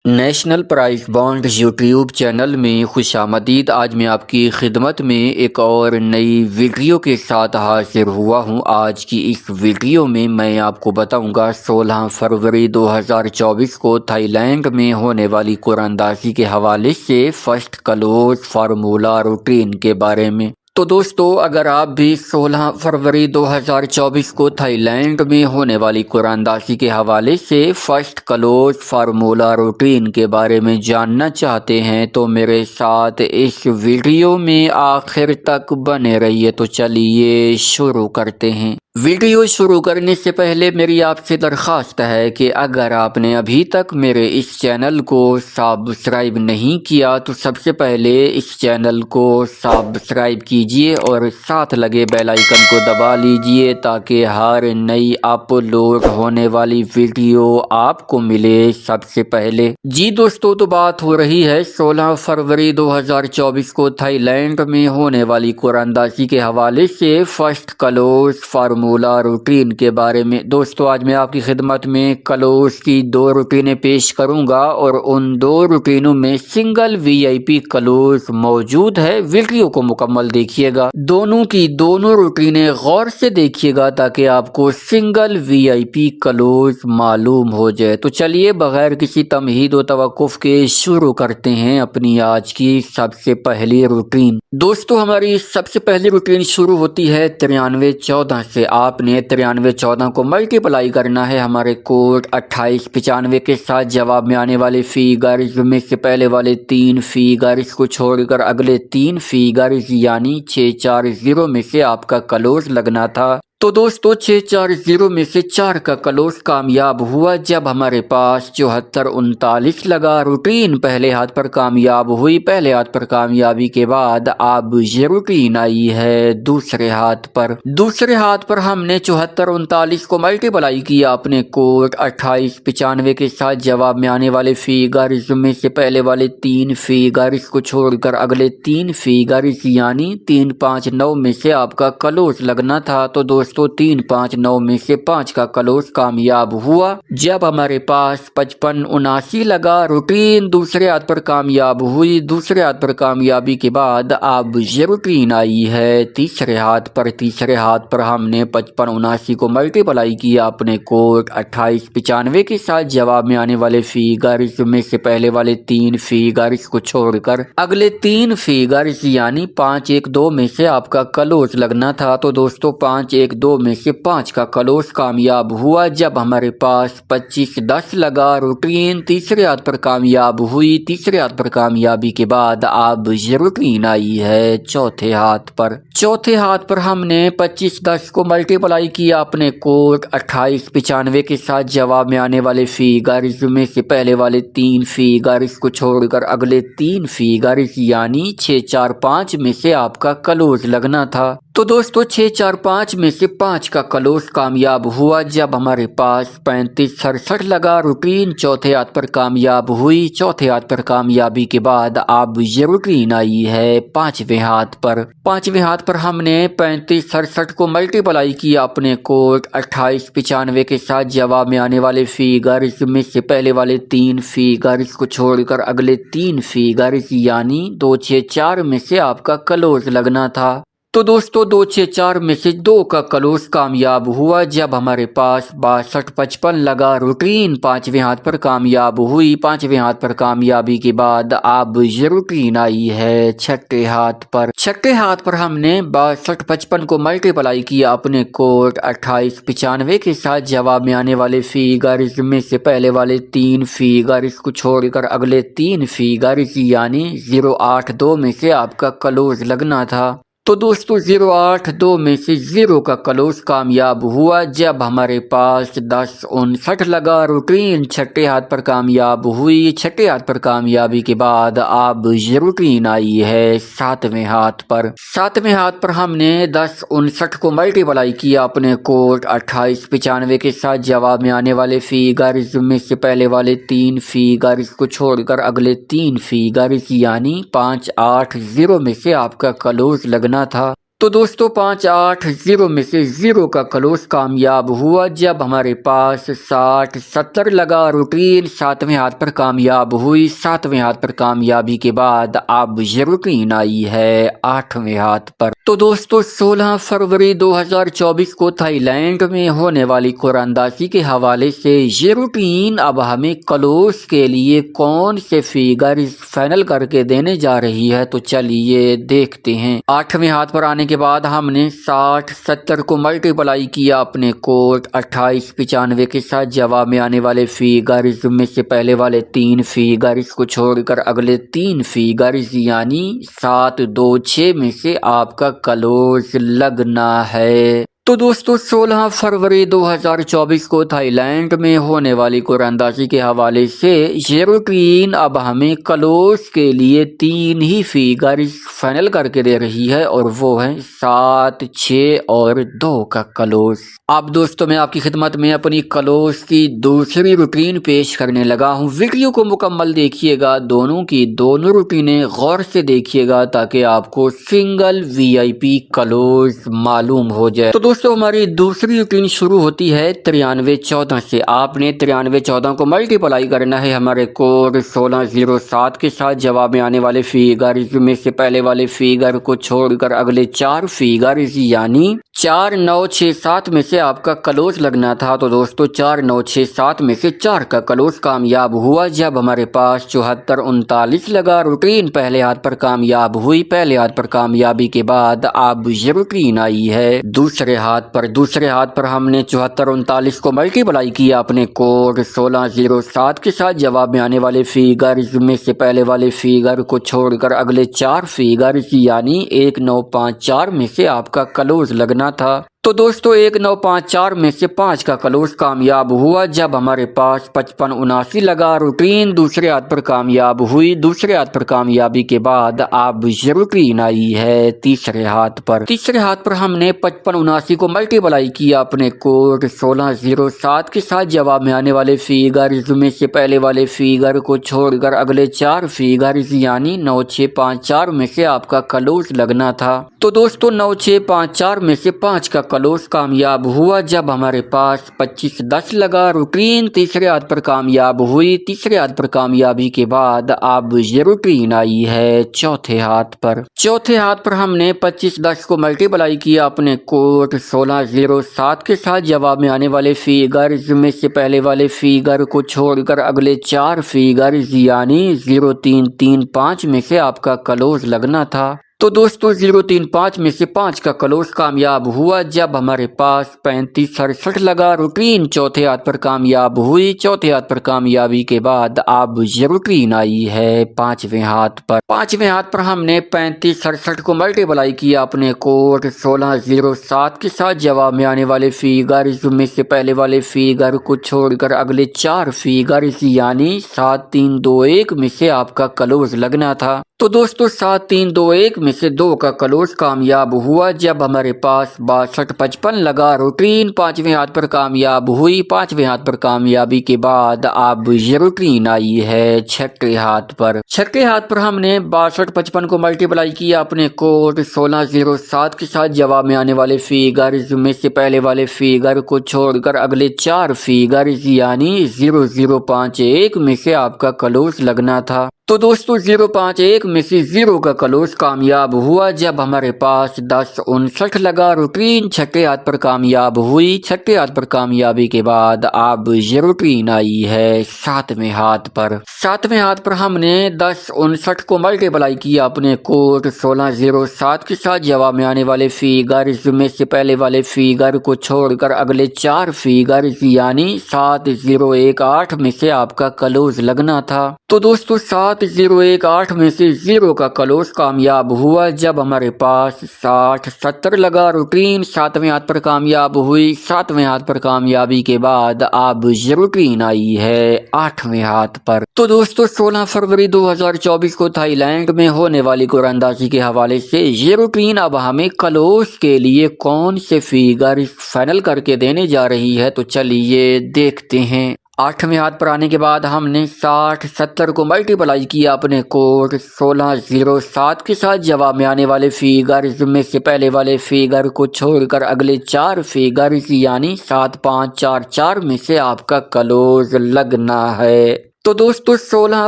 National prize bond YouTube channel میں خوش آمدید۔ آج میں آپ کی خدمت میں ایک اور نئی ویڈیو کے ساتھ حاضر ہوا ہوں۔ آج کی اس ویڈیو میں آپ کو بتاؤں گا 16 فروری 2024 کو تھائی لینڈ میں ہونے والی قرآن اندازی کے حوالے سے فرسٹ کلوز فارمولا روٹین کے بارے میں۔ تو دوستو، اگر آپ بھی 16 فروری 2024 کو تھائی لینڈ میں ہونے والی قرآن اندازی کے حوالے سے فرسٹ کلوز فارمولا روٹین کے بارے میں جاننا چاہتے ہیں تو میرے ساتھ اس ویڈیو میں آخر تک بنے رہیے۔ تو چلیے شروع کرتے ہیں۔ ویڈیو شروع کرنے سے پہلے میری آپ سے درخواست ہے کہ اگر آپ نے ابھی تک میرے اس چینل کو سبسکرائب نہیں کیا تو سب سے پہلے اس چینل کو سبسکرائب کیجئے اور ساتھ لگے بیل آئیکن کو دبا لیجئے تاکہ ہر نئی اپلوڈ ہونے والی ویڈیو آپ کو ملے سب سے پہلے۔ جی دوستو، تو بات ہو رہی ہے 16 فروری 2024 کو تھائی لینڈ میں ہونے والی قرآن اندازی کے حوالے سے فرسٹ کلوز فارمولا روٹین کے بارے میں۔ دوستو، آج میں آپ کی خدمت میں کلوز کی 2 روٹینیں پیش کروں گا اور ان 2 روٹینوں میں سنگل وی آئی پی کلوز موجود ہے۔ ویڈیو کو مکمل دیکھیے گا، دونوں کی دونوں روٹینیں غور سے دیکھیے گا تاکہ آپ کو سنگل وی آئی پی کلوز معلوم ہو جائے۔ تو چلیے بغیر کسی تمہید و توقف کے شروع کرتے ہیں اپنی آج کی سب سے پہلی روٹین۔ دوستو، ہماری سب سے پہلی روٹین شروع ہوتی ہے 9314 سے۔ آپ نے 9314 کو ملٹیپلائی کرنا ہے ہمارے کوڈ 2895 کے ساتھ۔ جواب میں آنے والے فیگرز میں سے پہلے والے 3 فیگرز کو چھوڑ کر اگلے 3 فیگرز یعنی 640 میں سے آپ کا کلوز لگنا تھا۔ تو دوستو 640 میں سے 4 کا کلوز کامیاب ہوا جب ہمارے پاس 7439 لگا۔ روٹین پہلے ہاتھ پر کامیاب ہوئی۔ پہلے ہاتھ پر کامیابی کے بعد اب یہ روٹین آئی ہے دوسرے ہاتھ پر۔ دوسرے ہاتھ پر ہم نے 7439 کو ملٹیپلائی کیا اپنے کوڈ 2895 کے ساتھ۔ جواب میں آنے والے فیگرز میں سے پہلے والے 3 فیگرز کو چھوڑ کر اگلے 3 فیگرز یعنی 359 میں سے آپ کا کلوز لگنا تھا۔ تو دوستو 359 میں سے 5 کا کلوز کامیاب ہوا جب ہمارے پاس 5579 لگا۔ روٹین دوسرے ہاتھ پر کامیاب ہوئی۔ دوسرے ہاتھ پر کامیابی کے بعد اب یہ روٹین آئی ہے تیسرے ہاتھ پر۔ تیسرے ہاتھ پر ہم نے 5579 کو ملٹیپلائی کیا اپنے کوڈ 2895 کے ساتھ۔ جواب میں آنے والے فیگرز میں سے پہلے والے 3 فیگرز کو چھوڑ کر اگلے 3 فیگرز یعنی 512 میں سے آپ کا کلوز لگنا تھا۔ تو دوستو 512 میں سے 5 کا کلوز کامیاب ہوا جب ہمارے پاس 2510 لگا۔ روٹین تیسرے ہاتھ پر کامیاب ہوئی۔ تیسرے ہاتھ پر کامیابی کے بعد اب یہ روٹین آئی ہے چوتھے ہاتھ پر۔ چوتھے ہاتھ پر ہم نے 2510 کو ملٹیپلائی کیا اپنے کوڈ 2895 کے ساتھ۔ جواب میں آنے والے فیگرز میں سے پہلے والے 3 فیگرز کو چھوڑ کر اگلے 3 فیگرز یعنی 645 میں سے آپ کا کلوز لگنا تھا۔ تو دوستو 645 میں سے 5 کا کلوز کامیاب ہوا جب ہمارے پاس 3567 لگا۔ روٹین چوتھے ہاتھ پر کامیاب ہوئی۔ چوتھے ہاتھ پر کامیابی کے بعد اب یہ روٹین آئی ہے 5ویں ہاتھ پر۔ 5ویں ہاتھ پر ہم نے 3567 کو ملٹیپلائی کیا اپنے کوڈ 2895 کے ساتھ۔ جواب میں آنے والے فیگرز میں سے پہلے والے 3 فیگرز کو چھوڑ کر اگلے 3 فیگرز یعنی 264 میں سے آپ کا کلوز لگنا تھا۔ تو دوستو 264 میں سے 2 کا کلوز کامیاب ہوا جب ہمارے پاس 6255 لگا۔ روٹین 5ویں ہاتھ پر کامیاب ہوئی۔ 5ویں ہاتھ پر کامیابی کے بعد اب یہ روٹین آئی ہے چھٹے ہاتھ پر۔ چھٹے ہاتھ پر ہم نے 6255 کو ملٹیپلائی کیا اپنے کوڈ 2895 کے ساتھ۔ جواب میں آنے والے فیگرز میں سے پہلے والے 3 فیگرز کو چھوڑ کر اگلے 3 فیگرز یعنی 082 میں سے آپ کا کلوز لگنا تھا۔ تو دوستو 082 میں سے 0 کا کلوز کامیاب ہوا جب ہمارے پاس 1059 لگا۔ روٹین چھٹے ہاتھ پر کامیاب ہوئی۔ چھٹے ہاتھ پر کامیابی کے بعد اب یہ روٹین آئی ہے 7ویں ہاتھ پر۔ 7ویں ہاتھ پر ہم نے 1059 کو ملٹیپلائی کیا اپنے کوڈ 2895 کے ساتھ۔ جواب میں آنے والے فیگرز میں سے پہلے والے 3 فیگرز کو چھوڑ کر اگلے 3 فیگرز یعنی 580 میں سے آپ کا کلوز لگنا تھا۔ तो दोस्तों 5-8-0 में से 0 का क्लोज कामयाब हुआ जब हमारे पास 60-70 लगा। रूटीन 7वें हाथ पर कामयाब हुई। 7वें हाथ पर कामयाबी के बाद अब ये रूटीन आई है 8वें हाथ पर। तो दोस्तों 16 फरवरी 2024 को थाईलैंड में होने वाली कुरानदासी के हवाले से ये रूटीन अब हमें क्लोज के लिए कौन से फिगर फाइनल करके देने जा रही है, तो चलिए देखते हैं। 8वें हाथ पर आने के बाद हमने 60-70 को मल्टीप्लाई किया अपने कोड 28-95 के साथ। जवाब में आने वाले फिगर्स में से पहले वाले 3 फिगर्स को छोड़कर अगले 3 फिगर्स यानी 7, 2, 6 में से आपका क्लोज लगना है। तो दोस्तों 16 फरवरी 2024 को थाईलैंड में होने वाली कुरानदासी के हवाले से ये रूटीन अब हमें क्लोज के लिए 3 ही फिगर्स फाइनल करके दे रही है और वो है 7, 6 और 2 का क्लोज। अब दोस्तों मैं आपकी खिदमत में अपनी क्लोज की दूसरी रूटीन पेश करने लगा हूँ। वीडियो को मुकम्मल देखिएगा, दोनों की दोनों रूटीनें गौर से देखिएगा ताकि आपको सिंगल VIP क्लोज मालूम हो जाए। तो दोस्तों हमारी दूसरी रूटीन शुरू होती है 93-14 से। आपने 93-14 को मल्टीप्लाई करना है हमारे कोड 1607 के साथ। जवाब में आने वाले फिगर में से पहले वाले फिगर को छोड़कर अगले 4 फिगर यानी 4, 9, 6, 7 में से आपका क्लोज लगना था। तो दोस्तों 4, 9, 6, 7 में से 4 का क्लोज कामयाब हुआ जब हमारे पास 74, 39 लगा। रूटीन पहले हाथ पर कामयाब हुई। पहले हाथ पर कामयाबी के बाद अब ये रूटीन आई है दूसरे हाथ पर। दूसरे हाथ पर हमने 74, 39 को मल्टीप्लाई किया अपने कोड 1607 के साथ। जवाब में आने वाले फिगर में से पहले वाले फिगर को छोड़कर अगले 4 फिगर यानी 1, 9, 5, 4 में से आपका क्लोज लगना था। तो दोस्तों 1, 9, 5, 4 में से 5 का क्लोज कामयाब हुआ जब हमारे पास 55, 79 लगा। रूटीन दूसरे हाथ पर कामयाब हुई। दूसरे हाथ पर कामयाबी के बाद अब ये रूटीन आई है तीसरे हाथ पर। तीसरे हाथ पर हमने 55, 79 को मल्टीप्लाई किया अपने कोड 1607 के साथ। जवाब में आने वाले फिगर में से पहले वाले फिगर को छोड़कर अगले 4 फिगर यानी 9, 6, 5, 4 में से आपका क्लोज लगना था। तो दोस्तों 9, 6, 5, 4 में से 5 का क्लोज कामयाब हुआ जब हमारे पास 25, 10 लगा। रूटीन तीसरे हाथ पर कामयाब हुई। तीसरे हाथ पर कामयाबी के बाद अब ये रूटीन आई है चौथे हाथ पर। चौथे हाथ पर हमने 25, 10 को मल्टीप्लाई किया अपने कोड 1607 के साथ। जवाब में आने वाले फिगर में से पहले वाले फिगर को छोड़कर अगले 4 फिगर यानी 0, 3, 3, 5 में से आपका क्लोज लगना था। तो दोस्तों 0, 3, 5 में से 5 का क्लोज कामयाब हुआ जब हमारे पास 35, 67 लगा। रूटीन चौथे हाथ पर कामयाब हुई। चौथे हाथ पर कामयाबी के बाद अब ये रूटीन आई है 5वें हाथ पर। 5वें हाथ पर हमने 35, 67 को मल्टीप्लाई किया अपने कोड 1607 के साथ। जवाब में आने वाले फिगर में से पहले वाले फिगर को छोड़कर अगले 4 फिगर यानी 7, 3, 2, 1 में से आपका क्लोज लगना था। तो दोस्तों 7, 3, 2, 1 में से 2 का क्लोज कामयाब हुआ जब हमारे पास 62, 55 लगा। रूटीन 5वें हाथ पर कामयाब हुई। 5वें हाथ पर कामयाबी के बाद अब ये रूटीन आई है 6ठे हाथ पर। 6ठे हाथ पर हमने 62, 55 को मल्टीप्लाई किया अपने कोड 1607 के साथ। जवाब में आने वाले फिगर में से पहले वाले फिगर को छोड़कर अगले 4 फिगर यानी 0, 0, 5, 1 में से आपका क्लोज लगना था। तो दोस्तों 0, 5, 1 में से 0 का क्लोज कामयाब हुआ जब हमारे पास 10, 59 लगा। रूटीन 6ठे हाथ पर कामयाब हुई। 6ठे हाथ पर कामयाबी के बाद अब ये रूटीन आई है 7वें हाथ पर। 7वें हाथ पर हमने 10, 59 को मल्टीप्लाई किया अपने कोड 1607 के साथ। जवाब में आने वाले फिगर में से पहले वाले फिगर को छोड़कर अगले 4 फिगर यानी 7, 0, 1, 8 में से आपका क्लोज लगना था। तो दोस्तों 7, 0, 1, 8 में से 0 का क्लोज कामयाब हुआ जब हमारे पास 60, 70 लगा। रूटीन 7वें हाथ पर कामयाब हुई। 7वें हाथ पर कामयाबी के बाद अब ये रूटीन आई है 8वें हाथ पर। तो दोस्तों 16 फरवरी 2024 को थाईलैंड में होने वाली कुरानदासी के हवाले से ये रूटीन अब हमें क्लोज के लिए कौन से फिगर फाइनल करके देने जा रही है, तो चलिए देखते हैं। 8वें हाथ पर आने के बाद हमने 60-70 को मल्टीप्लाई किया अपने कोड 1607 के साथ। जवाब में आने वाले फिगर्स में से पहले वाले फिगर को छोड़कर अगले 4 फिगर्स यानी 7544 में से आपका क्लोज लगना है। तो दोस्तों 16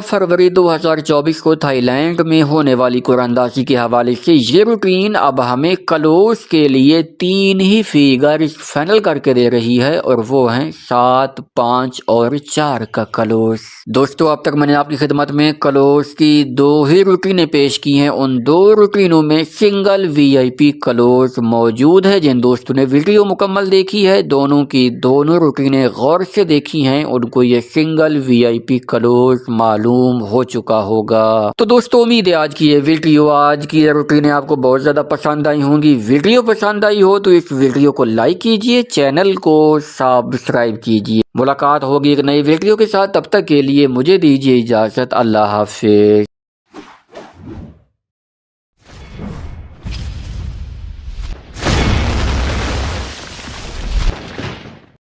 फरवरी 2024 को थाईलैंड में होने वाली कुरानदाजी के हवाले से ये रूटीन अब हमें क्लोज के लिए 3 ही फिगर्स फाइनल करके दे रही है और वो हैं 7, 5 और 4 का क्लोज। दोस्तों अब तक मैंने आपकी खिदमत में क्लोज की 2 ही रूटीनें पेश की हैं। उन 2 रूटीनों में सिंगल VIP क्लोज मौजूद है। जिन दोस्तों ने वीडियो मुकम्मल देखी है, दोनों की दोनों रूटीनें गौर से देखी हैं, उनको ये सिंगल VIP क्लोज मालूम हो चुका होगा। तो दोस्तों उम्मीद है आज की ये वीडियो, आज की ये रूटीनें आपको बहुत ज्यादा पसंद आई होंगी। वीडियो पसंद आई हो तो इस वीडियो को लाइक कीजिए, चैनल को सब्सक्राइब कीजिए। मुलाकात होगी एक नई वीडियो के साथ, तब तक के लिए मुझे दीजिए इजाजत। अल्लाह हाफिज।